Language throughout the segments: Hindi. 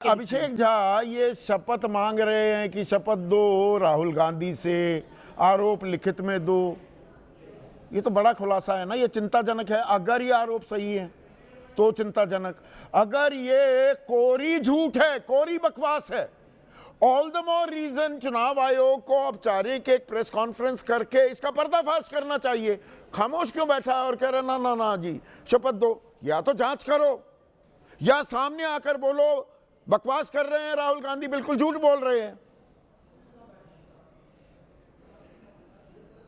अभिषेक झा ये शपथ मांग रहे हैं कि शपथ दो राहुल गांधी से, आरोप लिखित में दो। ये तो बड़ा खुलासा है ना, ये चिंताजनक है। अगर ये आरोप सही है तो चिंताजनक, अगर ये कोरी झूठ है, कोरी बकवास है, ऑल द मोर रीजन चुनाव आयोग को औपचारिक एक प्रेस कॉन्फ्रेंस करके इसका पर्दाफाश करना चाहिए। खामोश क्यों बैठा है और कह रहा ना ना ना जी शपथ दो? या तो जांच करो या सामने आकर बोलो बकवास कर रहे हैं राहुल गांधी, बिल्कुल झूठ बोल रहे हैं।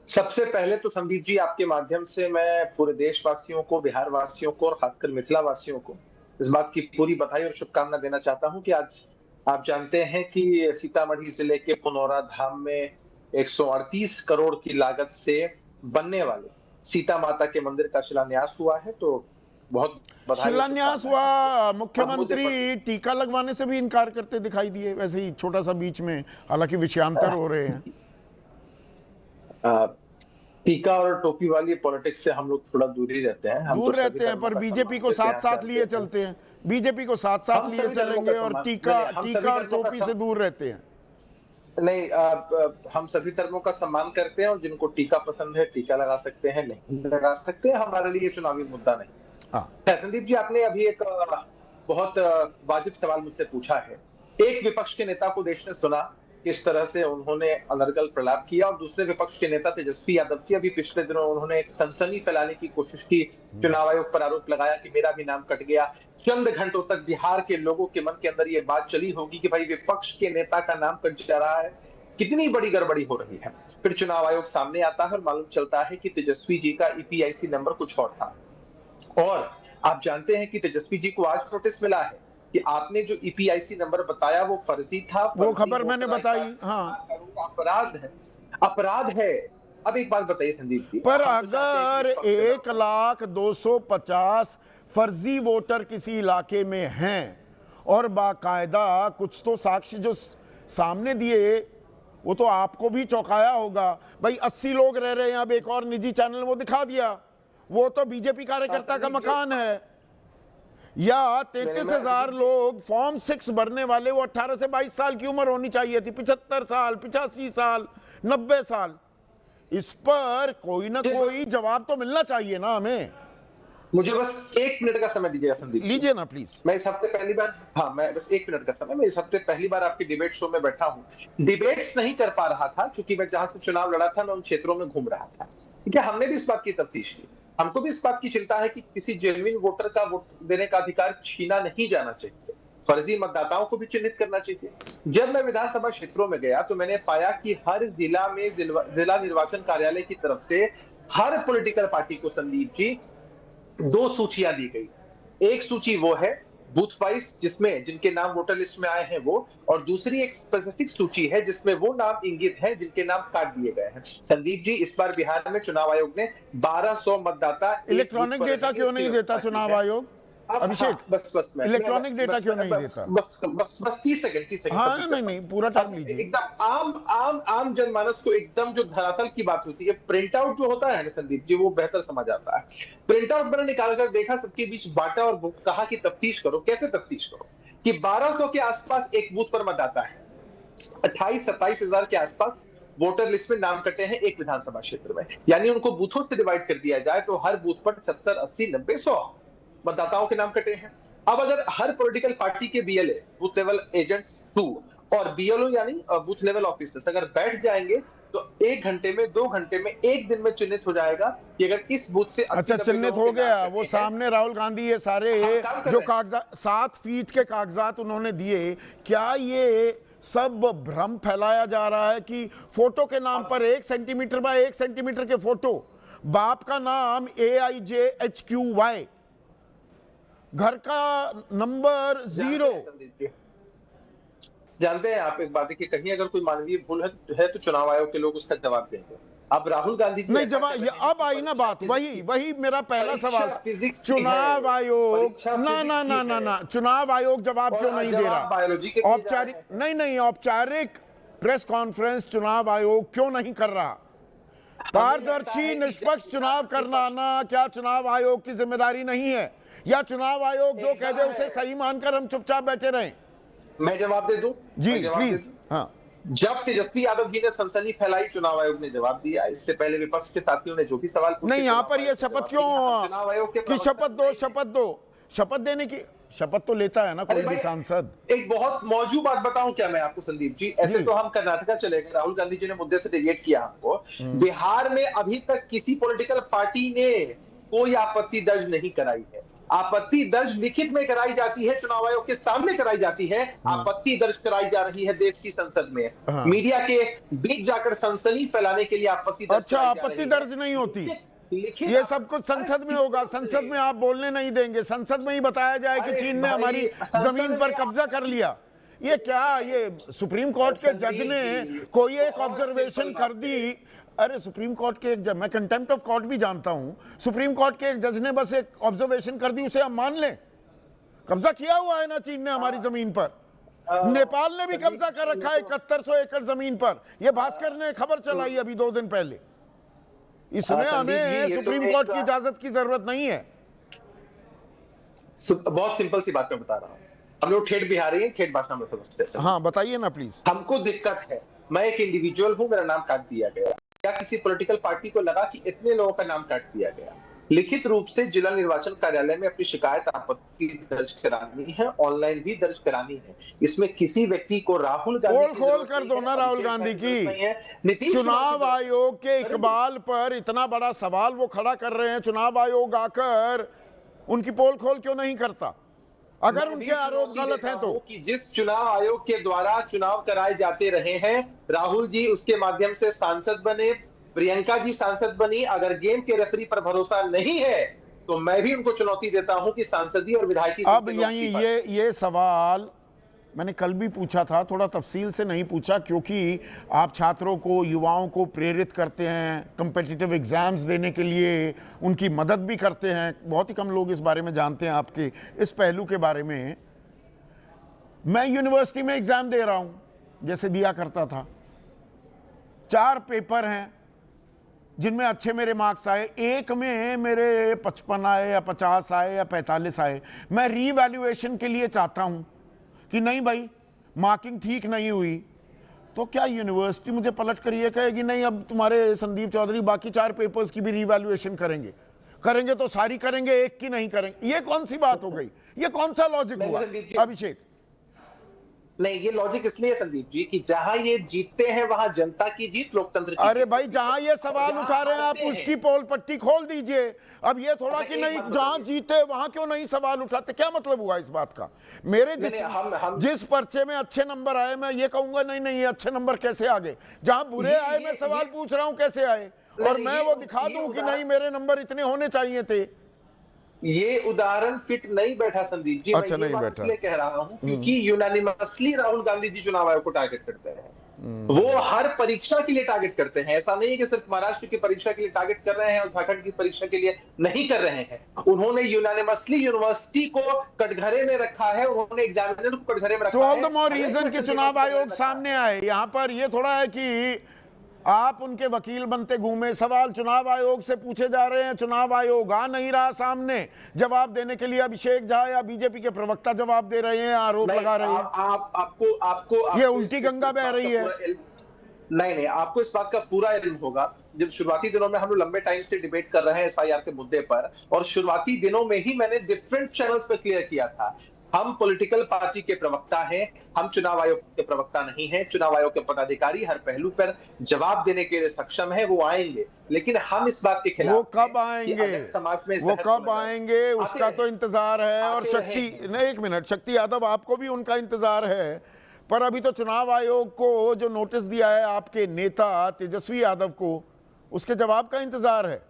सबसे पहले तो संदीप जी, आपके माध्यम से मैं पूरे देशवासियों को, बिहार वासियों को और खासकर मिथिला वासियों को इस बात की पूरी बधाई और शुभकामना देना चाहता हूं कि आज आप जानते हैं कि सीतामढ़ी जिले के पुनौरा धाम में 138 करोड़ की लागत से बनने वाले सीता माता के मंदिर का शिलान्यास हुआ है। तो बहुत शिलान्यास हुआ। मुख्यमंत्री टीका लगवाने से भी इनकार करते दिखाई दिए, वैसे ही छोटा सा बीच में, हालांकि विषयांतर हो रहे हैं। टीका और टोपी वाली पॉलिटिक्स से हम लोग थोड़ा दूर ही रहते हैं। दूर रहते हैं, पर बीजेपी को साथ साथ लिए चलते हैं। बीजेपी को साथ साथ लिए चलेंगे और टीका और टोपी से दूर रहते हैं। नहीं, हम सभी धर्मों का सम्मान करते हैं और जिनको टीका पसंद है टीका लगा सकते हैं, नहीं लगा सकते हैं, हमारे लिए चुनावी मुद्दा नहीं। संदीप जी, आपने अभी एक बहुत वाजिब सवाल मुझसे पूछा है। एक विपक्ष के नेता को देश ने सुना किस तरह से उन्होंने अनर्गल प्रलाप किया, और दूसरे विपक्ष के नेता तेजस्वी यादव जी अभी पिछले दिनों उन्होंने एक सनसनी फैलाने की कोशिश की, चुनाव आयोग पर आरोप लगाया कि मेरा भी नाम कट गया। चंद घंटों तक बिहार के लोगों के मन के अंदर ये बात चली होगी कि भाई विपक्ष के नेता का नाम कट जा रहा है, कितनी बड़ी गड़बड़ी हो रही है। फिर चुनाव आयोग सामने आता है और मालूम चलता है कि तेजस्वी जी का ईपीआईसी नंबर कुछ और था। और आप जानते हैं कि तेजस्वी जी को आज नोटिस मिला है कि आपने जो ईपीआईसी नंबर बताया वो फर्जी था। वो खबर मैंने बताई। हाँ, अपराध है। अब एक बात बताइए संदीप जी, पर अगर 1,250,000 फर्जी वोटर किसी इलाके में हैं और बाकायदा कुछ तो साक्ष्य जो सामने दिए, वो तो आपको भी चौंकाया होगा। भाई 80 लोग रह रहे हैं, अब एक और निजी चैनल वो दिखा दिया, वो तो बीजेपी कार्यकर्ता का मकान है। या 33,000 लोग फॉर्म 6 भरने वाले, वो 18 से 22 साल की उम्र होनी चाहिए थी, 75 साल, 85 साल, 90 साल। इस पर कोई ना कोई जवाब तो मिलना चाहिए ना हमें। मुझे बस 1 मिनट का समय दीजिए संदीप। लीजिए ना प्लीज। मैं इस हफ्ते पहली बार, मैं बस 1 मिनट का समय, मैं इस हफ्ते पहली बार आपके डिबेट शो में बैठा हूँ। डिबेट्स नहीं कर पा रहा था क्योंकि मैं जहां से चुनाव लड़ा था मैं उन क्षेत्रों में घूम रहा था। ठीक है, हमने भी इस बात की तफ्तीश की। हमको भी इस बात की चिंता है कि किसी जेन्युइन वोटर का वोट देने का अधिकार छीना नहीं जाना चाहिए। फर्जी मतदाताओं को भी चिन्हित करना चाहिए। जब मैं विधानसभा क्षेत्रों में गया तो मैंने पाया कि हर जिला में जिला निर्वाचन कार्यालय की तरफ से हर पॉलिटिकल पार्टी को संदीप जी 2 सूचियां दी गई। एक सूची वो है बूथ वाइज जिसमें जिनके नाम वोटर लिस्ट में आए हैं वो, और दूसरी एक स्पेसिफिक सूची है जिसमें वो नाम इंगित है जिनके नाम काट दिए गए हैं। संदीप जी, इस बार बिहार में चुनाव आयोग ने 1200 मतदाता इलेक्ट्रॉनिक डेटा क्यों नहीं देता चुनाव आयोग? अभिषेक, बस इलेक्ट्रॉनिक डेटा क्यों नहीं देता? बस 30 सेकंड। हाँ, नहीं पूरा टाइम लीजिए। एकदम आम जनमानस को एकदम जो धरातल की बात होती है, प्रिंट आउट जो होता है ना संदीप जी, वो बेहतर समझ आता है। प्रिंट आउट मैंने निकाल कर देखा, सबके बीच बांटा और कहा कि तफ्तीश करो। कैसे तफ्तीश करो? कि 1200 के आसपास एक बूथ पर मतदाता है, 28-27 हजार के आसपास वोटर लिस्ट में नाम कटे हैं एक विधानसभा क्षेत्र में। यानी उनको बूथों से डिवाइड कर दिया जाए तो हर बूथ पर 70, 80, 90, 100 मतदाताओं के नाम कटे हैं। अब अगर हर पॉलिटिकल पार्टी के बीएलए, बूथ लेवल एजेंट्स 2, और बीएलओ यानी बूथ लेवल ऑफिसर्स अगर बैठ जाएंगे तो 1 घंटे में, 2 घंटे में, 1 दिन में चिन्हित हो जाएगा कि अगर इस बूथ से 80, अच्छा चिन्हित हो गया। वो सामने राहुल गांधी ये सारे जो कागजात 7 फीट के कागजात उन्होंने दिए, क्या ये सब भ्रम फैलाया जा रहा है कि फोटो के नाम पर 1 सेंटीमीटर बाय 1 सेंटीमीटर के फोटो, बाप का नाम AIJHQY, घर का नंबर 0। जानते हैं आप एक बात है कि कहीं अगर कोई मानवीय भूल है तो चुनाव आयोग के लोग उसका जवाब देंगे। अब राहुल गांधी जी नहीं जवाब, अब आई ना बात, वही मेरा पहला सवाल। चुनाव आयोग ना चुनाव आयोग जवाब क्यों नहीं दे रहा? औपचारिक नहीं औपचारिक प्रेस कॉन्फ्रेंस चुनाव आयोग क्यों नहीं कर रहा? पारदर्शी निष्पक्ष चुनाव करना क्या चुनाव आयोग की जिम्मेदारी नहीं है? या चुनाव आयोग जो कह दे उसे सही मानकर हम चुपचाप बैठे रहें? मैं जवाब दे दूं? जी मैं जवाब दे प्लीज। दूं? हाँ जब तेजस्वी यादव जी ने सनसनी फैलाई, चुनाव आयोग ने जवाब दिया। इससे पहले विपक्ष के साथियों ने जो भी सवाल पूछे, नहीं, यहां चुनाव पर आयोग ये ने शपथ जवाब दिया। हम क्यों चुनाव आयोग के कि प्रवक्ता शपथ दो, नहीं हैं। शपथ दो, शपथ देने की शपथ तो लेता है ना अरे कोई भी भाई, सांसद। एक बहुत मौजू बात बताऊं क्या मैं आपको संदीप जी? ऐसे जी। तो हम कर्नाटका चले गए, राहुल गांधी जी ने मुद्दे से डेविएट किया हमको। बिहार में अभी तक किसी पॉलिटिकल पार्टी ने कोई आपत्ति दर्ज नहीं कराई है। आपत्ति दर्ज लिखित में कराई जाती है, चुनाव आयोग के सामने कराई जाती है। आपत्ति दर्ज कराई जा रही है देश की संसद में, हाँ। मीडिया के बीच जाकर सनसनी फैलाने के लिए आपत्ति दर्ज अच्छा, कराई जा आपत्ति रही दर्ज है। नहीं होती? लिखित ये सब कुछ अरे संसद में किस होगा, बात संसद से? में आप बोलने नहीं देंगे, संसद में ही बताया जाए कि अरे चीन ने हमारी भाई, संसद जमीन पर में कब्जा कर लिया। ये क्या, ये सुप्रीम कोर्ट के जज संदीप ने जी, कोई एक बहुत ऑब्जर्वेशन सिंपल कर बात दी? अरे सुप्रीम कोर्ट के एक जज, मैं कंटेम्प्ट ऑफ कोर्ट भी जानता हूं, सुप्रीम कोर्ट के एक जज ने बस एक ऑब्जर्वेशन कर दी, उसे हम मान लें? कब्जा किया हुआ है ना चीन ने हमारी जमीन पर। नेपाल ने भी कब्जा कर रखा है 7100 एकड़ जमीन पर। ये भास्कर ने खबर चलाई अभी 2 दिन पहले। इसमें हमें सुप्रीम कोर्ट की इजाजत की जरूरत नहीं है। बहुत सिंपल सी बात मैं बता रहा हूँ। हम लोग ठेठ बिहारी हैं, ठेठ भाषा में समझते हैं। हाँ बताइए ना प्लीज। हमको दिक्कत है, मैं एक इंडिविजुअल हूं, मेरा नाम काट दिया गया, या किसी पॉलिटिकल पार्टी को लगा कि इतने लोगों का नाम काट दिया गया, लिखित रूप से जिला निर्वाचन कार्यालय में अपनी शिकायत आपत्ति दर्ज करानी है, ऑनलाइन भी दर्ज करानी है। इसमें किसी व्यक्ति को राहुल गांधी पोल खोल कर दो ना राहुल गांधी की। चुनाव आयोग के इकबाल पर इतना बड़ा सवाल वो खड़ा कर रहे हैं, चुनाव आयोग आकर उनकी पोल खोल क्यों नहीं करता अगर उनके आरोप गलत हैं तो? कि जिस चुनाव आयोग के द्वारा चुनाव कराए जाते रहे हैं, राहुल जी उसके माध्यम से सांसद बने, प्रियंका जी सांसद बनी। अगर गेम के रेफरी पर भरोसा नहीं है तो मैं भी उनको चुनौती देता हूं कि सांसदीय और विधायकी। अब यही ये सवाल मैंने कल भी पूछा था, थोड़ा तफसील से नहीं पूछा क्योंकि आप छात्रों को, युवाओं को प्रेरित करते हैं कॉम्पिटिटिव एग्जाम्स देने के लिए, उनकी मदद भी करते हैं। बहुत ही कम लोग इस बारे में जानते हैं आपके इस पहलू के बारे में। मैं यूनिवर्सिटी में एग्जाम दे रहा हूं, जैसे दिया करता था। 4 पेपर हैं जिनमें अच्छे मेरे मार्क्स आए, एक में मेरे 55 आए या 50 आए या 45 आए। मैं रीवैल्यूएशन के लिए चाहता हूं कि नहीं भाई मार्किंग ठीक नहीं हुई, तो क्या यूनिवर्सिटी मुझे पलट कर ये कहेगी नहीं अब तुम्हारे संदीप चौधरी बाकी 4 पेपर्स की भी रीवैल्यूएशन करेंगे? करेंगे तो सारी करेंगे, एक की नहीं करेंगे। ये कौन सी बात हो गई? ये कौन सा लॉजिक हुआ अभिषेक? नहीं, ये लॉजिक इसलिए संदीप जी कि जहां ये जीतते हैं वहां जनता की जीत, लोकतंत्र की। अरे भाई जहां ये सवाल उठा रहे हैं आप उसकी पोल पट्टी खोल दीजिए। अब ये थोड़ा कि नहीं जहां जीते वहां क्यों नहीं सवाल उठाते, क्या मतलब हुआ इस बात का? मेरे जिस पर्चे में अच्छे नंबर आए मैं ये कहूंगा नहीं नहीं ये अच्छे नंबर कैसे आ गए? जहां बुरे आए मैं सवाल पूछ रहा हूं कैसे आए, और मैं वो दिखा दूं कि नहीं मेरे नंबर इतने होने चाहिए थे। ये उदाहरण फिट नहीं बैठा संदीप जी। अच्छा, मैं नहीं बैठा इसलिए कह रहा हूं क्योंकि यूनानिमसली राहुल गांधी जी चुनाव आयोग को टारगेट करते हैं। वो हर परीक्षा के लिए टारगेट करते हैं। ऐसा नहीं है कि सिर्फ महाराष्ट्र की परीक्षा के लिए टारगेट कर रहे हैं और झारखंड की परीक्षा के लिए नहीं कर रहे हैं। उन्होंने यूनानिमसली यूनिवर्सिटी को कटघरे में रखा है, उन्होंने एग्जामिनर को कटघरे में रखा है। तो ऑल द मोर रीजन कि चुनाव आयोग सामने आए। यहाँ पर ये थोड़ा है कि आप उनके वकील बनते घूमे, सवाल चुनाव आयोग से पूछे जा रहे हैं, चुनाव आयोग आ नहीं रहा सामने जवाब देने के लिए। अभिषेक झा या बीजेपी के प्रवक्ता जवाब दे रहे हैं, आरोप लगा रहे हैं। आपको ये उल्टी गंगा बह रही है। नहीं, आपको इस बात का पूरा इल्म होगा। जब शुरुआती दिनों में हम लोग लंबे टाइम से डिबेट कर रहे हैं एसआईआर के मुद्दे पर, और शुरुआती दिनों में ही मैंने डिफरेंट चैनल्स पर क्लियर किया था, हम पॉलिटिकल पार्टी के प्रवक्ता हैं, हम चुनाव आयोग के प्रवक्ता नहीं हैं। चुनाव आयोग के पदाधिकारी हर पहलू पर जवाब देने के लिए सक्षम है, वो आएंगे। लेकिन हम इस बात के खिलाफ, वो कब आएंगे, समाज में वो कब आएंगे उसका तो इंतजार है। और शक्ति, नहीं एक मिनट, शक्ति यादव आपको भी उनका इंतजार है, पर अभी तो चुनाव आयोग को जो नोटिस दिया है आपके नेता तेजस्वी यादव को, उसके जवाब का इंतजार है।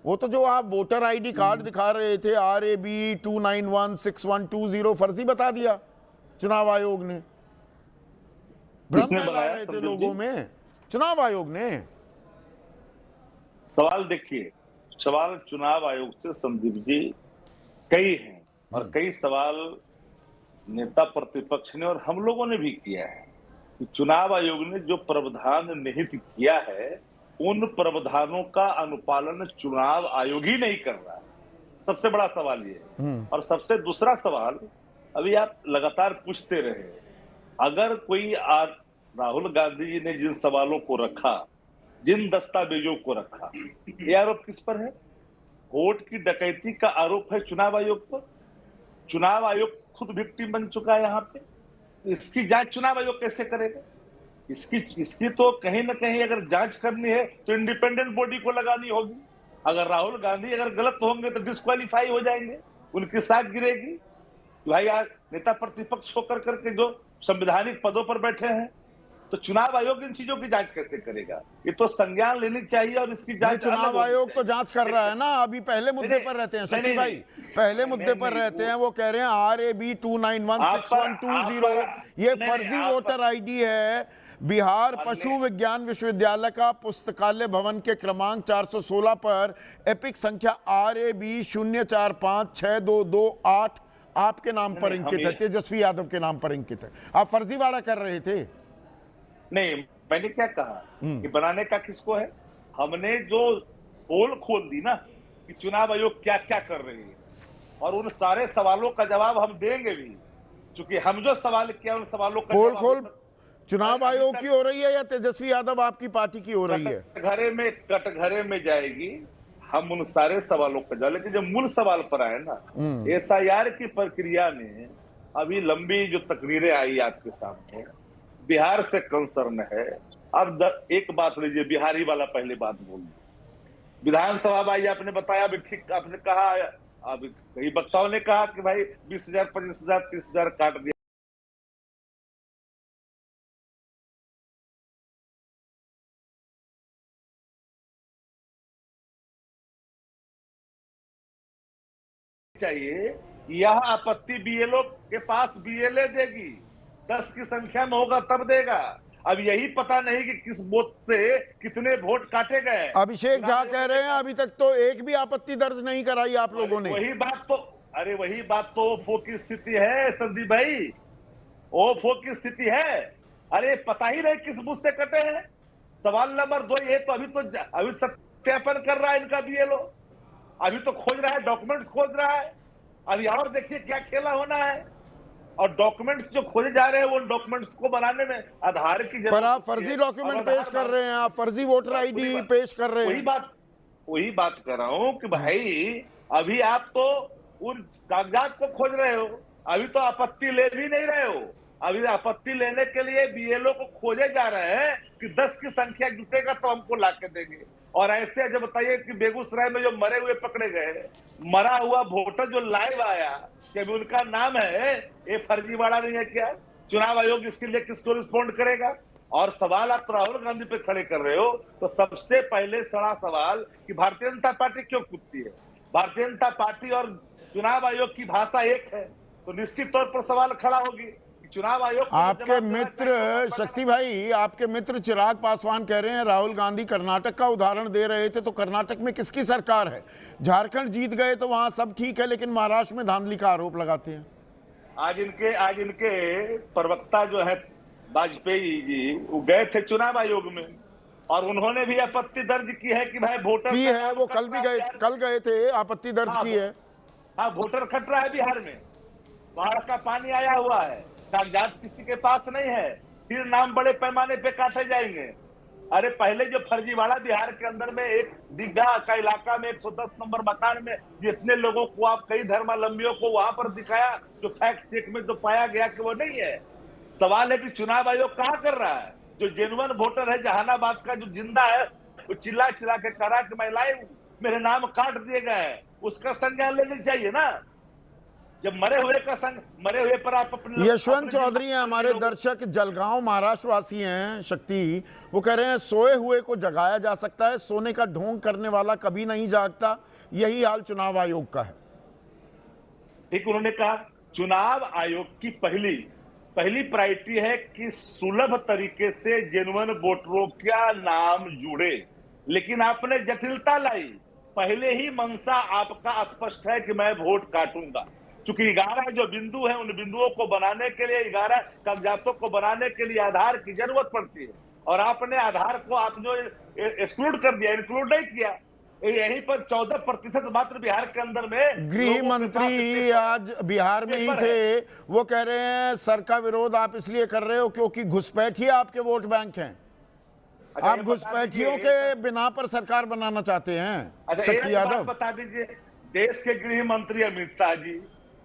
वो तो जो आप वोटर आईडी कार्ड दिखा रहे थे RAB 2916120 फर्जी बता दिया चुनाव आयोग ने। भ्रम फैला रहे थे लोगों में चुनाव आयोग ने। सवाल देखिए, सवाल चुनाव आयोग से संदीप जी कई हैं, और कई सवाल नेता प्रतिपक्ष ने और हम लोगों ने भी किया है कि चुनाव आयोग ने जो प्रावधान निहित किया है उन प्रावधानों का अनुपालन चुनाव आयोग ही नहीं कर रहा है। सबसे बड़ा सवाल ये है। और सबसे दूसरा सवाल, अभी आप लगातार पूछते रहे अगर कोई राहुल गांधी जी ने जिन सवालों को रखा, जिन दस्तावेजों को रखा, ये आरोप किस पर है? वोट की डकैती का आरोप है चुनाव आयोग पर। चुनाव आयोग खुद विक्टिम बन चुका है यहाँ पे। इसकी जांच चुनाव आयोग कैसे करेगा? इसकी तो कहीं ना कहीं अगर जांच करनी है तो इंडिपेंडेंट बॉडी को लगानी होगी। अगर राहुल गांधी अगर गलत होंगे तो डिस्क्वालीफाई हो जाएंगे, उनकी साख गिरेगी। भाई आज नेता प्रतिपक्ष होकर करके जो संवैधानिक पदों पर बैठे हैं, तो चुनाव आयोग इन चीजों की जांच कैसे करेगा? ये तो संज्ञान लेनी चाहिए और इसकी जांच चुनाव आयोग तो जांच कर रहा है ना। अभी पहले मुद्दे पर रहते हैं शक्ति भाई, पहले मुद्दे पर रहते हैं। वो कह रहे हैं RAB 2916120 ये फर्जी वोटर आईडी है। बिहार पशु विज्ञान विश्वविद्यालय का पुस्तकालय भवन के क्रमांक 416 पर एपिक संख्या RAB 04562228 आपके नाम पर अंकित है, तेजस्वी यादव के नाम पर अंकित है। आप फर्जीवाड़ा कर रहे थे। नहीं, मैंने क्या कहा कि बनाने का किसको है? हमने जो पोल खोल दी ना कि चुनाव आयोग क्या क्या कर रही है, और उन सारे सवालों का जवाब हम देंगे भी, क्योंकि हम जो सवाल किया उन सवालों का पोल खोल चुनाव आयोग की हो रही है या तेजस्वी यादव आपकी पार्टी की हो रही है? कटघरे में जाएगी। हम उन सारे सवालों का जवाब, लेकिन जब मूल सवाल पर आए ना, SIR की प्रक्रिया में अभी लंबी जो तकरीरें आई आपके सामने, बिहार से कंसर्न है। अब एक बात लीजिए, बिहारी वाला पहले बात बोल, विधानसभा भाई आपने बताया, अभी ठीक आपने कहा, अब कई वक्ताओं ने कहा कि भाई 20,000 25,000 30,000 काट दिया। चाहिए यह आपत्ति BLO के पास BLA देगी, 10 की संख्या में होगा तब देगा। अब यही पता नहीं कि किस वोट से कितने वोट काटे गए। अभिषेक झा कह रहे हैं अभी तक तो एक भी आपत्ति दर्ज नहीं कराई आप लोगों ने। वही बात तो ओफो की स्थिति है संदीप भाई, ओफो की स्थिति है। अरे पता ही नहीं किस बूथ से कटे हैं। सवाल नंबर 2 ये तो अभी सत्यापन कर रहा है इनका BLO, अभी तो खोज रहा है, डॉक्यूमेंट खोज रहा है। अभी और देखिए क्या खेला होना है। और डॉक्यूमेंट्स जो खोजे जा रहे हैं वो डॉक्यूमेंट्स को बनाने में आधार की जरूरत, पर आप फर्जी डॉक्यूमेंट पेश कर रहे हैं, आप फर्जी वोटर आईडी पेश कर रहे हैं। वही बात कर रहा हूं कि भाई अभी आप तो उन कागजात को खोज रहे हो, अभी तो आपत्ति ले भी नहीं रहे हो। अभी आपत्ति लेने के लिए BLO को खोजे जा रहे हैं कि 10 की संख्या जुटेगा तो हमको ला के देंगे। और ऐसे जब बताइए कि बेगूसराय में जो मरे हुए पकड़े गए, मरा हुआ वोटर जो लाइव आया, कि अभी उनका नाम है, ये फर्जीवाड़ा नहीं है क्या? चुनाव आयोग इसके लिए किसको रिस्पॉन्ड करेगा? और सवाल आप राहुल गांधी पे खड़े कर रहे हो, तो सबसे पहले बड़ा सवाल कि भारतीय जनता पार्टी क्यों कूदती है? भारतीय जनता पार्टी और चुनाव आयोग की भाषा एक है, तो निश्चित तौर पर सवाल खड़ा होगी। चुनाव आयोग आपके मित्र शक्ति भाई, आपके मित्र चिराग पासवान कह रहे हैं राहुल गांधी कर्नाटक का उदाहरण दे रहे थे, तो कर्नाटक में किसकी सरकार है? झारखंड जीत गए तो वहां सब ठीक है, लेकिन महाराष्ट्र में धांधली का आरोप लगाते हैं। आज इनके प्रवक्ता जो है वाजपेयी जी, वो गए थे चुनाव आयोग में और उन्होंने भी आपत्ति दर्ज की है कि भाई वोटर की है, वो कल गए थे, आपत्ति दर्ज की है। हाँ, वोटर खट रहा है बिहार में, बाढ़ का पानी आया हुआ है, कागजात किसी के पास नहीं है, फिर नाम बड़े पैमाने पे काटे जाएंगे। अरे पहले जो फर्जीवाड़ा बिहार के अंदर में एक दीघा का इलाका में 110 नंबर मकान में जितने लोगों को आप कई धर्मावलंबियों को वहां पर दिखाया, जो फैक्ट चेक में जो पाया गया कि वो नहीं है। सवाल है कि चुनाव आयोग कहाँ कर रहा है? जो जेन्युइन वोटर है जहानाबाद का जो जिंदा है, वो चिल्ला चिल्ला के करा कि महिलाएं मेरे नाम काट दिए गए हैं, उसका संज्ञान लेनी चाहिए ना। जब मरे हुए पर आप अपने यशवंत चौधरी हैं हमारे दर्शक, जलगांव महाराष्ट्र वासी हैं शक्ति, वो कह रहे हैं सोए हुए को जगाया जा सकता है, सोने का ढोंग करने वाला कभी नहीं जागता, यही हाल चुनाव आयोग का है। ठीक उन्होंने कहा, चुनाव आयोग की पहली प्रायोरिटी है कि सुलभ तरीके से जेन्युइन वोटरों का नाम जुड़े, लेकिन आपने जटिलता लाई। पहले ही मंशा आपका स्पष्ट है कि मैं वोट काटूंगा, क्योंकि 11 जो बिंदु है, उन बिंदुओं को बनाने के लिए, 11 कागजातों को बनाने के लिए आधार की जरूरत पड़ती है, और आपने आधार को आप जो एक्सक्लूड कर दिया, इंक्लूड नहीं किया। यहीं पर 14% मात्र बिहार के अंदर में गृह लोगों के पास मंत्री आज बिहार में ही पेपर थे, वो कह रहे हैं सर का विरोध आप इसलिए कर रहे हो क्योंकि घुसपैठिए आपके वोट बैंक हैं। अच्छा, आप ये बता घुसपैठियों दीजिए, के बिना पर सरकार बनाना चाहते हैं। अच्छा शक्ति एक यादव, बात बता दीजिए, देश के गृह मंत्री अमित शाह जी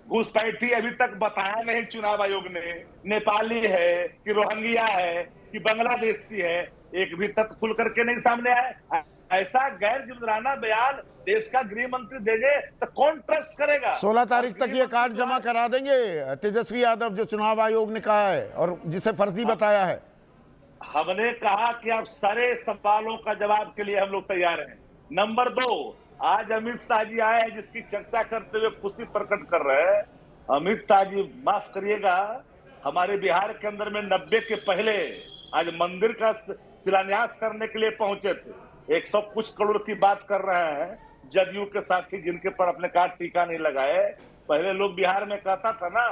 घुसपैठी अभी तक बताया नहीं चुनाव आयोग ने, नेपाली है कि रोहिंग्या है कि बांग्लादेशी है, एक भी तथ्य खुल करके नहीं सामने आया। ऐसा गैर जिम्मेदाराना बयान देश का गृह मंत्री देंगे तो कौन ट्रस्ट करेगा? 16 तारीख तक ये कार्ड जमा करा देंगे तेजस्वी यादव, जो चुनाव आयोग ने कहा है और जिसे फर्जी बताया है। हमने कहा कि आप सारे सवालों का जवाब के लिए हम लोग तैयार हैं। नंबर 2, आज अमित शाह जी आए हैं जिसकी चर्चा करते हुए खुशी प्रकट कर रहे हैं। अमित शाह जी माफ करिएगा, हमारे बिहार के अंदर में 90 के पहले आज मंदिर का शिलान्यास करने के लिए पहुंचे थे। 100 कुछ करोड़ की बात कर रहे हैं, जदयू के साथी जिनके पर अपने कार्ड टीका नहीं लगाए। पहले लोग बिहार में कहता था ना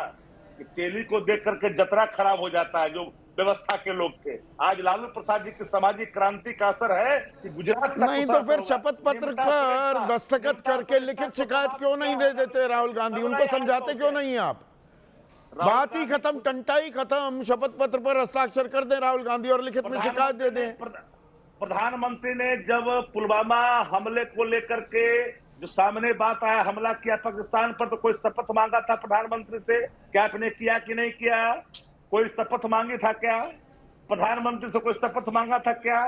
कि तेली को देख करके जतरा खराब हो जाता है, जो व्यवस्था के लोग थे। आज लालू प्रसाद जी की सामाजिक क्रांति का असर है कि गुजरात का नहीं तो फिर शपथ पत्र पर दस्तखत करके लिखित शिकायत क्यों नहीं दे देते राहुल गांधी? उनको समझाते क्यों नहीं आप? बात ही खत्म, टंटाई खत्म, शपथ पत्र पर हस्ताक्षर कर दे राहुल गांधी और लिखित में शिकायत दे दें। प्रधानमंत्री ने जब पुलवामा हमले को लेकर के जो सामने बात आया, हमला किया पाकिस्तान पर, तो कोई शपथ मांगा था प्रधानमंत्री से? क्या आपने किया कि नहीं किया? कोई शपथ मांगी था क्या? प्रधानमंत्री से कोई शपथ मांगा था क्या?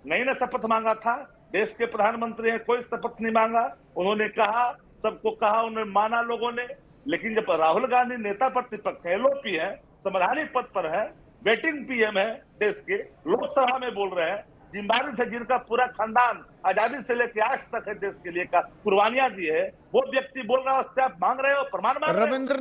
नहीं ना शपथ मांगा था। देश के प्रधानमंत्री हैं, कोई शपथ नहीं मांगा। उन्होंने कहा, सबको कहा, उन्होंने माना लोगों ने। लेकिन जब राहुल गांधी नेता प्रतिपक्ष है, एलओपी है, संवैधानिक पद पर है, वेटिंग पीएम है देश के, लोकसभा में बोल रहे हैं, जिम्बाब्वे से जिनका पूरा खानदान आजादी से लेकर आज तक है देश के लिए का कुर्बानियां दी है, वो व्यक्ति बोल रहा है, उससे आप मांग रहे हो, प्रमाण मांग रहे हो? रविंद्र